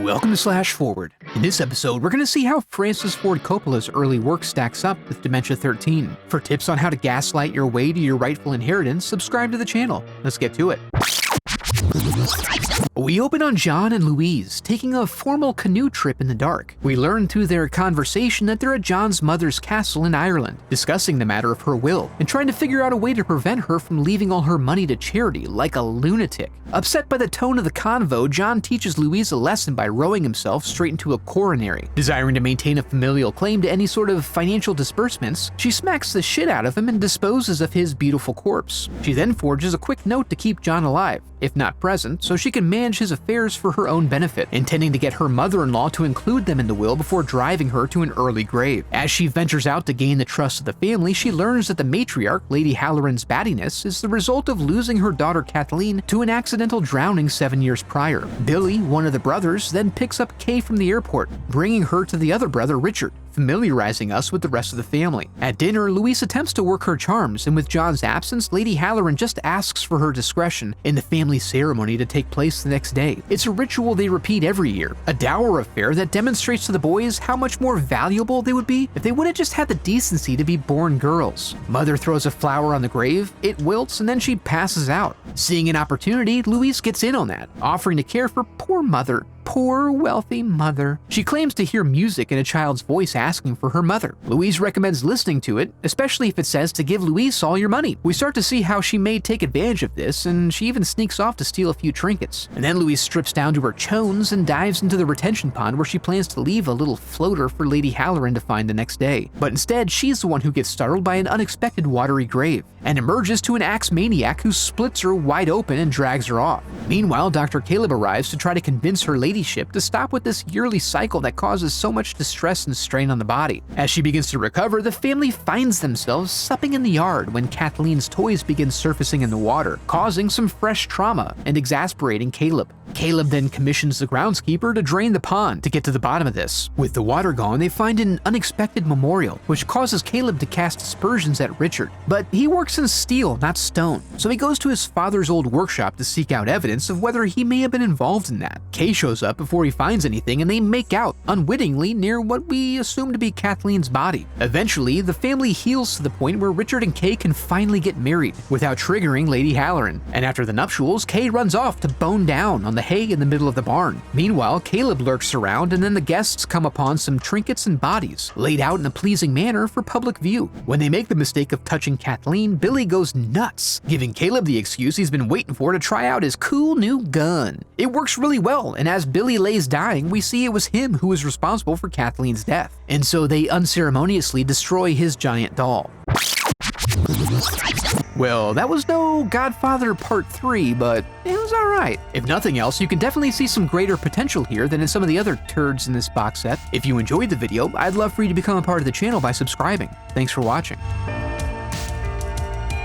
Welcome to Slash Forward. In this episode, we're going to see how Francis Ford Coppola's early work stacks up with Dementia 13. For tips on how to gaslight your way to your rightful inheritance, subscribe to the channel. Let's get to it. We open on John and Louise taking a formal canoe trip in the dark. We learn through their conversation that they're at John's mother's castle in Ireland, discussing the matter of her will and trying to figure out a way to prevent her from leaving all her money to charity like a lunatic. Upset by the tone of the convo, John teaches Louise a lesson by rowing himself straight into a coronary. Desiring to maintain a familial claim to any sort of financial disbursements, she smacks the shit out of him and disposes of his beautiful corpse. She then forges a quick note to keep John alive, if not present, so she can manage his affairs for her own benefit, intending to get her mother-in-law to include them in the will before driving her to an early grave. As she ventures out to gain the trust of the family, she learns that the matriarch, Lady Haloran's battiness, is the result of losing her daughter Kathleen to an accidental drowning 7 years prior. Billy, one of the brothers, then picks up Kay from the airport, bringing her to the other brother, Richard, familiarizing us with the rest of the family. At dinner, Louise attempts to work her charms, and with John's absence, Lady Haloran just asks for her discretion in the family ceremony to take place the next day. It's a ritual they repeat every year, a dower affair that demonstrates to the boys how much more valuable they would be if they would have just had the decency to be born girls. Mother throws a flower on the grave, it wilts, and then she passes out. Seeing an opportunity, Louise gets in on that, offering to care for poor Mother. Poor, wealthy mother. She claims to hear music in a child's voice asking for her mother. Louise recommends listening to it, especially if it says to give Louise all your money. We start to see how she may take advantage of this, and she even sneaks off to steal a few trinkets. And then Louise strips down to her chones and dives into the retention pond where she plans to leave a little floater for Lady Haloran to find the next day. But instead, she's the one who gets startled by an unexpected watery grave, and emerges to an axe maniac who splits her wide open and drags her off. Meanwhile, Dr. Caleb arrives to try to convince her ladyship to stop with this yearly cycle that causes so much distress and strain on the body. As she begins to recover, the family finds themselves supping in the yard when Kathleen's toys begin surfacing in the water, causing some fresh trauma and exasperating Caleb. Caleb then commissions the groundskeeper to drain the pond to get to the bottom of this. With the water gone, they find an unexpected memorial, which causes Caleb to cast aspersions at Richard. But he works in steel, not stone, so he goes to his father's old workshop to seek out evidence of whether he may have been involved in that. Kay shows up before he finds anything, and they make out, unwittingly, near what we assume to be Kathleen's body. Eventually, the family heals to the point where Richard and Kay can finally get married, without triggering Lady Haloran. And after the nuptials, Kay runs off to bone down on the hay in the middle of the barn. Meanwhile, Caleb lurks around, and then the guests come upon some trinkets and bodies, laid out in a pleasing manner for public view. When they make the mistake of touching Kathleen, Billy goes nuts, giving Caleb the excuse he's been waiting for to try out his cool new gun. It works really well, and as Billy lays dying, we see it was him who was responsible for Kathleen's death, and so they unceremoniously destroy his giant doll. Well, that was no Godfather Part 3, but it was alright. If nothing else, you can definitely see some greater potential here than in some of the other turds in this box set. If you enjoyed the video, I'd love for you to become a part of the channel by subscribing. Thanks for watching.